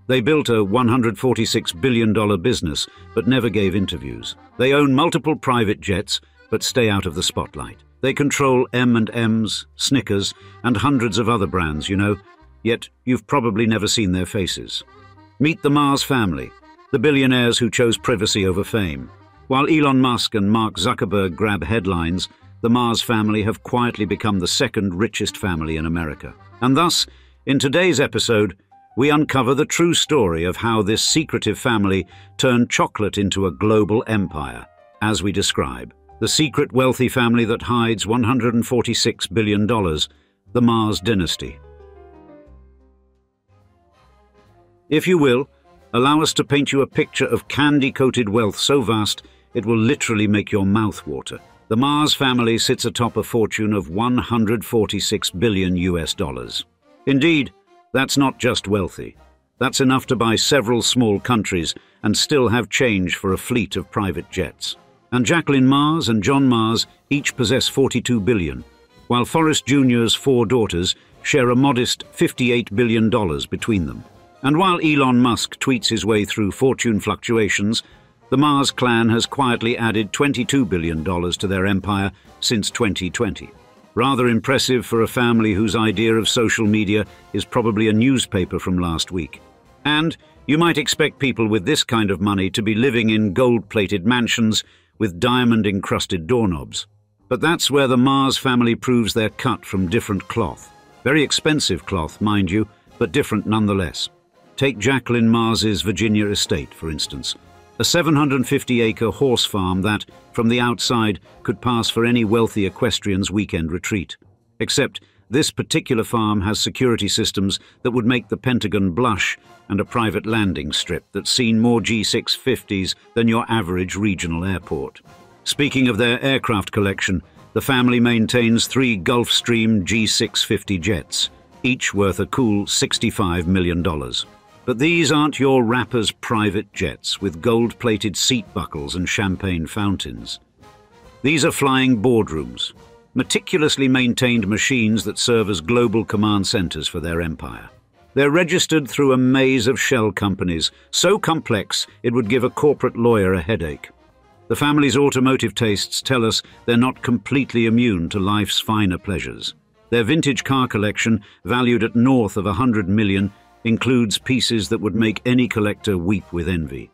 They built a $146 billion business, but never gave interviews. They own multiple private jets, but stay out of the spotlight. They control M&Ms, Snickers, and hundreds of other brands, yet you've probably never seen their faces. Meet the Mars family, the billionaires who chose privacy over fame. While Elon Musk and Mark Zuckerberg grab headlines, the Mars family have quietly become the second richest family in America. And thus, in today's episode, we uncover the true story of how this secretive family turned chocolate into a global empire, as we describe. The secret wealthy family that hides $146 billion, the Mars dynasty. If you will, allow us to paint you a picture of candy-coated wealth so vast it will literally make your mouth water. The Mars family sits atop a fortune of $146 billion. Indeed, that's not just wealthy. That's enough to buy several small countries and still have change for a fleet of private jets. And Jacqueline Mars and John Mars each possess $42 billion, while Forrest Jr.'s 4 daughters share a modest $58 billion between them. And while Elon Musk tweets his way through fortune fluctuations, the Mars clan has quietly added $22 billion to their empire since 2020. Rather impressive for a family whose idea of social media is probably a newspaper from last week. And you might expect people with this kind of money to be living in gold-plated mansions with diamond-encrusted doorknobs. But that's where the Mars family proves they're cut from different cloth. Very expensive cloth, mind you, but different nonetheless. Take Jacqueline Mars's Virginia estate, for instance. A 750-acre horse farm that, from the outside, could pass for any wealthy equestrian's weekend retreat. Except this particular farm has security systems that would make the Pentagon blush and a private landing strip that's seen more G650s than your average regional airport. Speaking of their aircraft collection, the family maintains 3 Gulfstream G650 jets, each worth a cool $65 million. But these aren't your rapper's private jets with gold-plated seat buckles and champagne fountains. These are flying boardrooms, meticulously maintained machines that serve as global command centers for their empire. They're registered through a maze of shell companies, so complex it would give a corporate lawyer a headache. The family's automotive tastes tell us they're not completely immune to life's finer pleasures. Their vintage car collection, valued at north of $100 million, includes pieces that would make any collector weep with envy.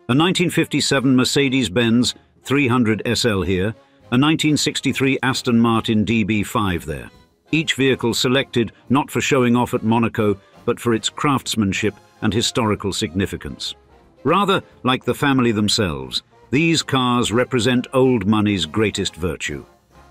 A 1957 Mercedes-Benz 300 SL here, a 1963 Aston Martin DB5 there. Each vehicle selected not for showing off at Monaco, but for its craftsmanship and historical significance. Rather like the family themselves, these cars represent old money's greatest virtue.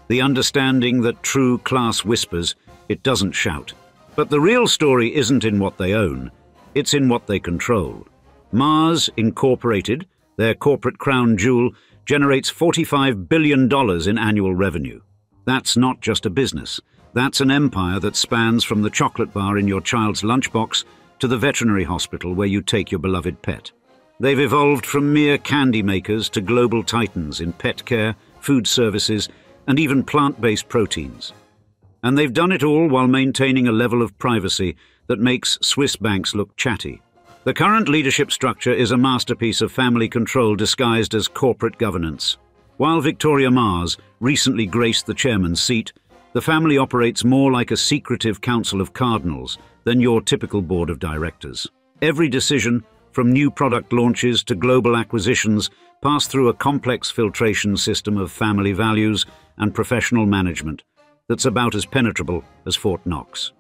The understanding that true class whispers, it doesn't shout. But the real story isn't in what they own, it's in what they control. Mars Incorporated, their corporate crown jewel, generates $45 billion in annual revenue. That's not just a business, that's an empire that spans from the chocolate bar in your child's lunchbox to the veterinary hospital where you take your beloved pet. They've evolved from mere candy makers to global titans in pet care, food services, and even plant-based proteins. And they've done it all while maintaining a level of privacy that makes Swiss banks look chatty. The current leadership structure is a masterpiece of family control disguised as corporate governance. While Victoria Mars recently graced the chairman's seat, the family operates more like a secretive council of cardinals than your typical board of directors. Every decision, from new product launches to global acquisitions, pass through a complex filtration system of family values and professional management that's about as penetrable as Fort Knox.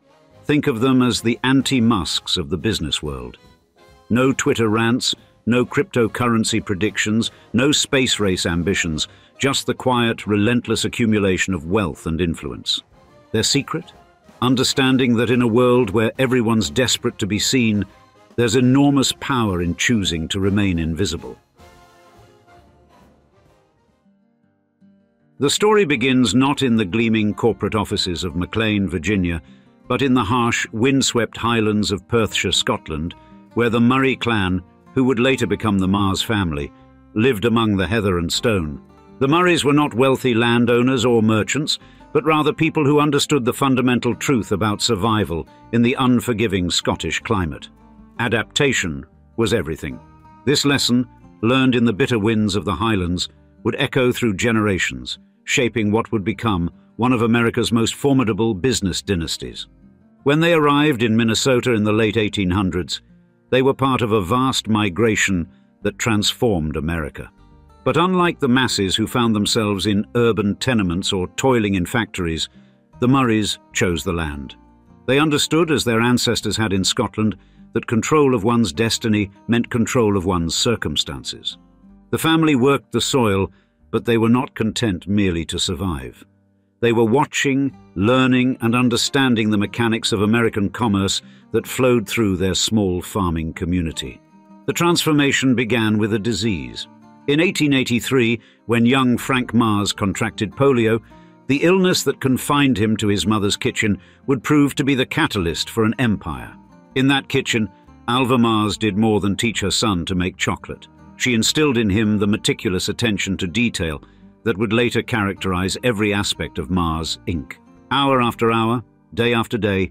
Think of them as the anti-Musks of the business world. No Twitter rants, no cryptocurrency predictions, no space race ambitions, just the quiet, relentless accumulation of wealth and influence. Their secret? Understanding that in a world where everyone's desperate to be seen, there's enormous power in choosing to remain invisible. The story begins not in the gleaming corporate offices of McLean, Virginia, but in the harsh, windswept highlands of Perthshire, Scotland, where the Murray clan, who would later become the Mars family, lived among the heather and stone. The Murrays were not wealthy landowners or merchants, but rather people who understood the fundamental truth about survival in the unforgiving Scottish climate. Adaptation was everything. This lesson, learned in the bitter winds of the Highlands, would echo through generations, shaping what would become one of America's most formidable business dynasties. When they arrived in Minnesota in the late 1800s, they were part of a vast migration that transformed America. But unlike the masses who found themselves in urban tenements or toiling in factories, the Murrays chose the land. They understood, as their ancestors had in Scotland, that control of one's destiny meant control of one's circumstances. The family worked the soil, but they were not content merely to survive. They were watching, learning, and understanding the mechanics of American commerce that flowed through their small farming community. The transformation began with a disease. In 1883, when young Frank Mars contracted polio, the illness that confined him to his mother's kitchen would prove to be the catalyst for an empire. In that kitchen, Alva Mars did more than teach her son to make chocolate. She instilled in him the meticulous attention to detail that would later characterize every aspect of Mars, Inc. Hour after hour, day after day,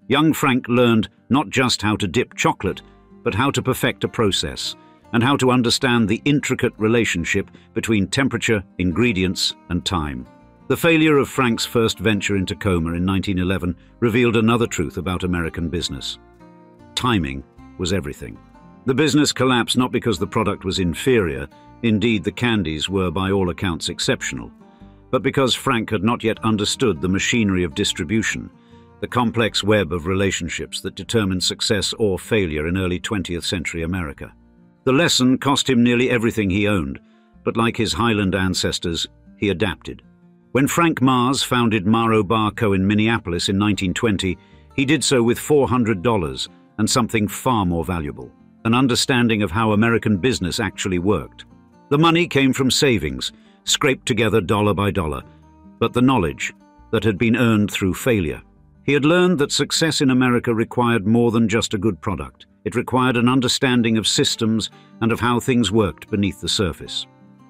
young Frank learned not just how to dip chocolate, but how to perfect a process, and how to understand the intricate relationship between temperature, ingredients, and time. The failure of Frank's first venture into coma in 1911 revealed another truth about American business. Timing was everything. The business collapsed not because the product was inferior, indeed the candies were by all accounts exceptional, but because Frank had not yet understood the machinery of distribution, the complex web of relationships that determined success or failure in early 20th century America. The lesson cost him nearly everything he owned, but like his Highland ancestors, he adapted. When Frank Mars founded Maro Bar Co. in Minneapolis in 1920, he did so with $400 and something far more valuable, an understanding of how American business actually worked. The money came from savings, scraped together dollar by dollar, but the knowledge that had been earned through failure. He had learned that success in America required more than just a good product. It required an understanding of systems and of how things worked beneath the surface.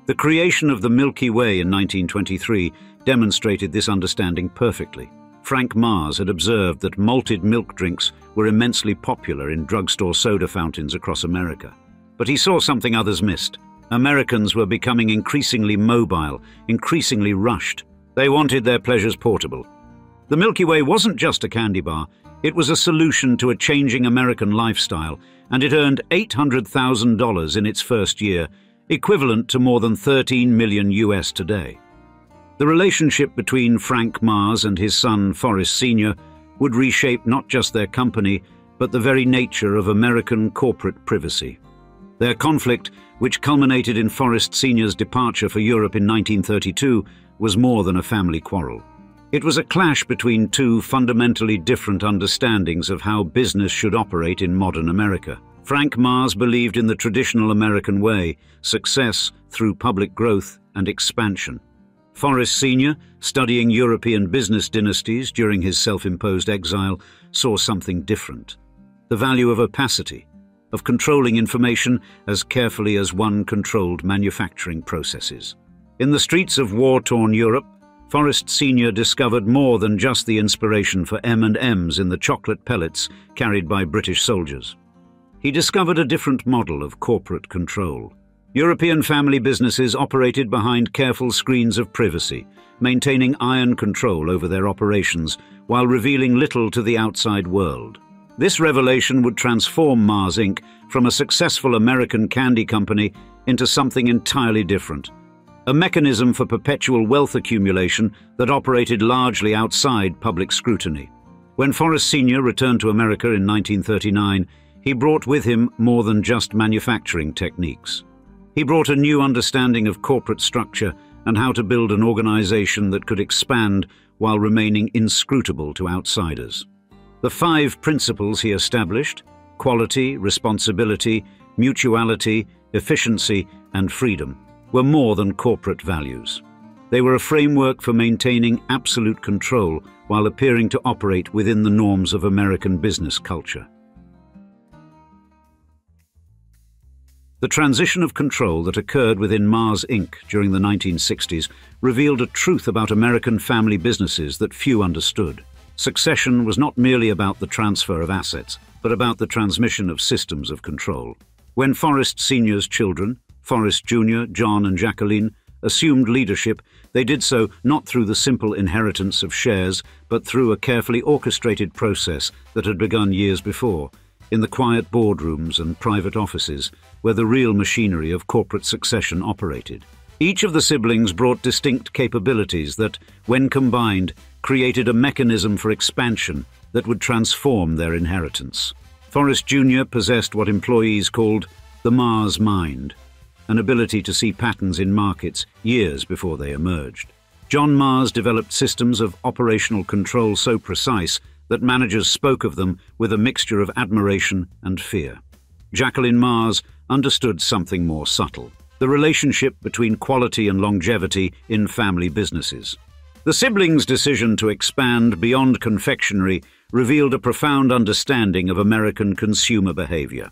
The creation of the Milky Way in 1923 demonstrated this understanding perfectly. Frank Mars had observed that malted milk drinks were immensely popular in drugstore soda fountains across America. But he saw something others missed. Americans were becoming increasingly mobile, increasingly rushed. They wanted their pleasures portable. The Milky Way wasn't just a candy bar, it was a solution to a changing American lifestyle, and it earned $800,000 in its first year, equivalent to more than 13 million US today. The relationship between Frank Mars and his son Forrest Sr. would reshape not just their company, but the very nature of American corporate privacy. Their conflict, which culminated in Forrest Sr.'s departure for Europe in 1932, was more than a family quarrel. It was a clash between two fundamentally different understandings of how business should operate in modern America. Frank Mars believed in the traditional American way, success through public growth and expansion. Forrest Sr., studying European business dynasties during his self-imposed exile, saw something different. The value of opacity, of controlling information as carefully as one controlled manufacturing processes. In the streets of war-torn Europe, Forrest Sr. discovered more than just the inspiration for M&Ms in the chocolate pellets carried by British soldiers. He discovered a different model of corporate control. European family businesses operated behind careful screens of privacy, maintaining iron control over their operations while revealing little to the outside world. This revelation would transform Mars Inc. from a successful American candy company into something entirely different. A mechanism for perpetual wealth accumulation that operated largely outside public scrutiny. When Forrest Sr. returned to America in 1939, he brought with him more than just manufacturing techniques. He brought a new understanding of corporate structure and how to build an organization that could expand while remaining inscrutable to outsiders. The 5 principles he established, quality, responsibility, mutuality, efficiency, and freedom, were more than corporate values. They were a framework for maintaining absolute control while appearing to operate within the norms of American business culture. The transition of control that occurred within Mars Inc. during the 1960s revealed a truth about American family businesses that few understood. Succession was not merely about the transfer of assets. but about the transmission of systems of control. When Forrest Sr.'s children, Forrest Jr., John and Jacqueline, assumed leadership, they did so not through the simple inheritance of shares, but through a carefully orchestrated process that had begun years before, in the quiet boardrooms and private offices where the real machinery of corporate succession operated. Each of the siblings brought distinct capabilities that, when combined, created a mechanism for expansion that would transform their inheritance. Forrest Jr. possessed what employees called the Mars mind, an ability to see patterns in markets years before they emerged. John Mars developed systems of operational control so precise that managers spoke of them with a mixture of admiration and fear. Jacqueline Mars understood something more subtle: the relationship between quality and longevity in family businesses. The siblings' decision to expand beyond confectionery revealed a profound understanding of American consumer behavior.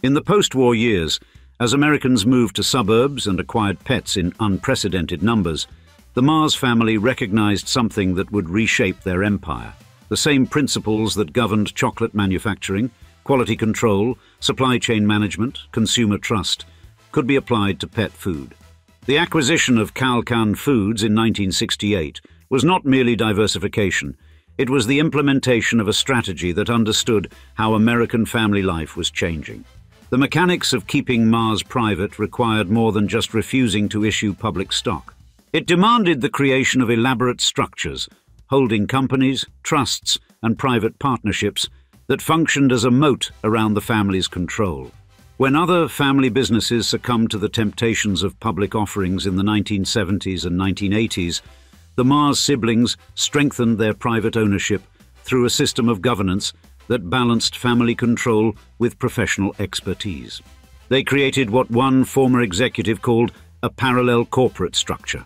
In the post-war years, as Americans moved to suburbs and acquired pets in unprecedented numbers, the Mars family recognized something that would reshape their empire. The same principles that governed chocolate manufacturing, quality control, supply chain management, consumer trust, could be applied to pet food. The acquisition of Calcan Foods in 1968 was not merely diversification, it was the implementation of a strategy that understood how American family life was changing. The mechanics of keeping Mars private required more than just refusing to issue public stock. It demanded the creation of elaborate structures, holding companies, trusts, and private partnerships that functioned as a moat around the family's control. When other family businesses succumbed to the temptations of public offerings in the 1970s and 1980s, the Mars siblings strengthened their private ownership through a system of governance that balanced family control with professional expertise. They created what one former executive called a parallel corporate structure,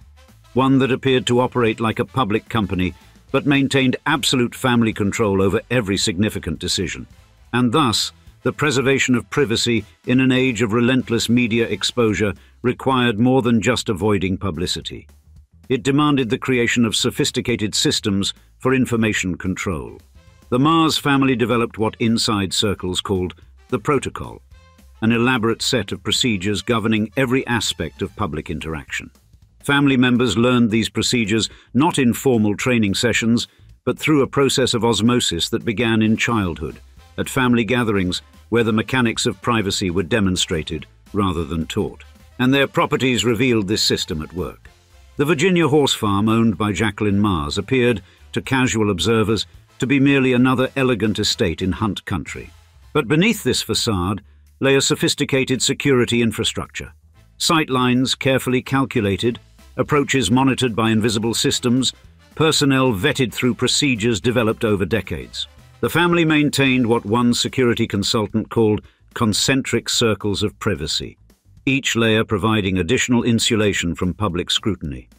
one that appeared to operate like a public company but maintained absolute family control over every significant decision. And thus, the preservation of privacy in an age of relentless media exposure required more than just avoiding publicity. It demanded the creation of sophisticated systems for information control. The Mars family developed what inside circles called the protocol, an elaborate set of procedures governing every aspect of public interaction. Family members learned these procedures not in formal training sessions, but through a process of osmosis that began in childhood, at family gatherings where the mechanics of privacy were demonstrated rather than taught. And their properties revealed this system at work. The Virginia horse farm owned by Jacqueline Mars appeared, to casual observers, to be merely another elegant estate in Hunt country. But beneath this facade lay a sophisticated security infrastructure. Sightlines carefully calculated, approaches monitored by invisible systems, personnel vetted through procedures developed over decades. The family maintained what one security consultant called concentric circles of privacy, each layer providing additional insulation from public scrutiny.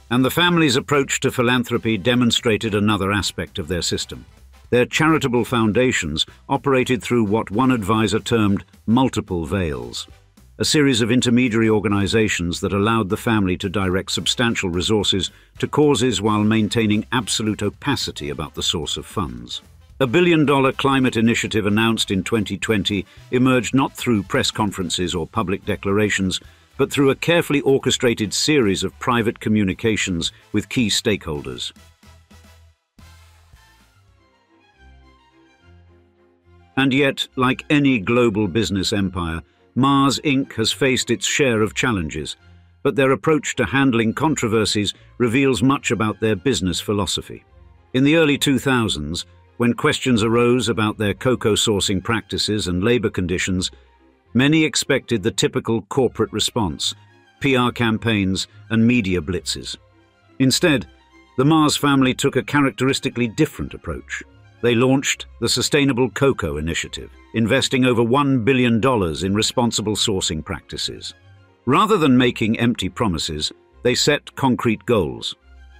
And the family's approach to philanthropy demonstrated another aspect of their system. Their charitable foundations operated through what one advisor termed multiple veils, a series of intermediary organizations that allowed the family to direct substantial resources to causes while maintaining absolute opacity about the source of funds. A billion-dollar climate initiative announced in 2020 emerged not through press conferences or public declarations, but through a carefully orchestrated series of private communications with key stakeholders. And yet, like any global business empire, Mars Inc. has faced its share of challenges, but their approach to handling controversies reveals much about their business philosophy. In the early 2000s, when questions arose about their cocoa sourcing practices and labor conditions, many expected the typical corporate response: PR campaigns and media blitzes. Instead, the Mars family took a characteristically different approach. They launched the Sustainable Cocoa Initiative, investing over $1 billion in responsible sourcing practices. Rather than making empty promises, they set concrete goals: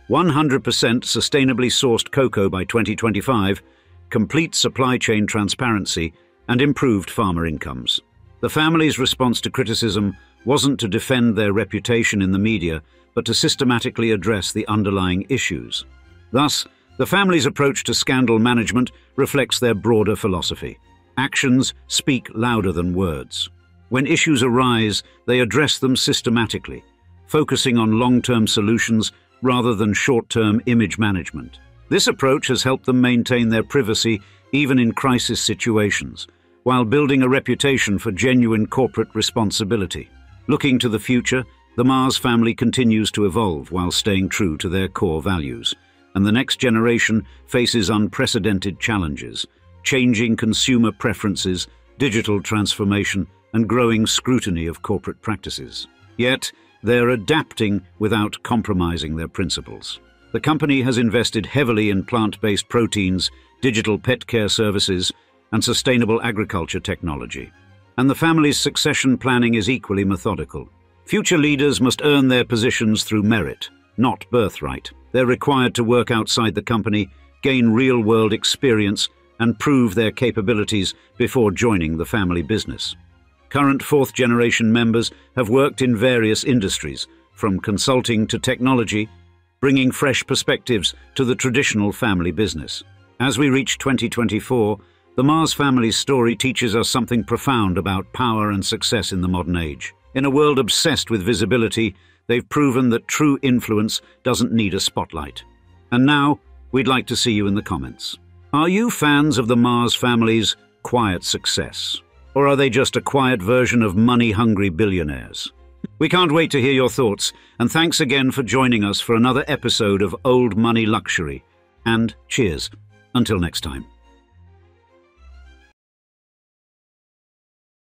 100% sustainably sourced cocoa by 2025, complete supply chain transparency, and improved farmer incomes. The family's response to criticism wasn't to defend their reputation in the media, but to systematically address the underlying issues. Thus, the family's approach to scandal management reflects their broader philosophy. Actions speak louder than words. When issues arise, they address them systematically, focusing on long-term solutions rather than short-term image management. This approach has helped them maintain their privacy even in crisis situations, while building a reputation for genuine corporate responsibility. Looking to the future, the Mars family continues to evolve while staying true to their core values, and the next generation faces unprecedented challenges, changing consumer preferences, digital transformation, and growing scrutiny of corporate practices. Yet, they're adapting without compromising their principles. The company has invested heavily in plant-based proteins, digital pet care services, and sustainable agriculture technology. And the family's succession planning is equally methodical. Future leaders must earn their positions through merit, not birthright. They're required to work outside the company, gain real-world experience, and prove their capabilities before joining the family business. Current fourth-generation members have worked in various industries, from consulting to technology, bringing fresh perspectives to the traditional family business. As we reach 2024, the Mars family's story teaches us something profound about power and success in the modern age. In a world obsessed with visibility, they've proven that true influence doesn't need a spotlight. And now, we'd like to see you in the comments. Are you fans of the Mars family's quiet success? Or are they just a quiet version of money-hungry billionaires? We can't wait to hear your thoughts, and thanks again for joining us for another episode of Old Money Luxury. And cheers. Until next time.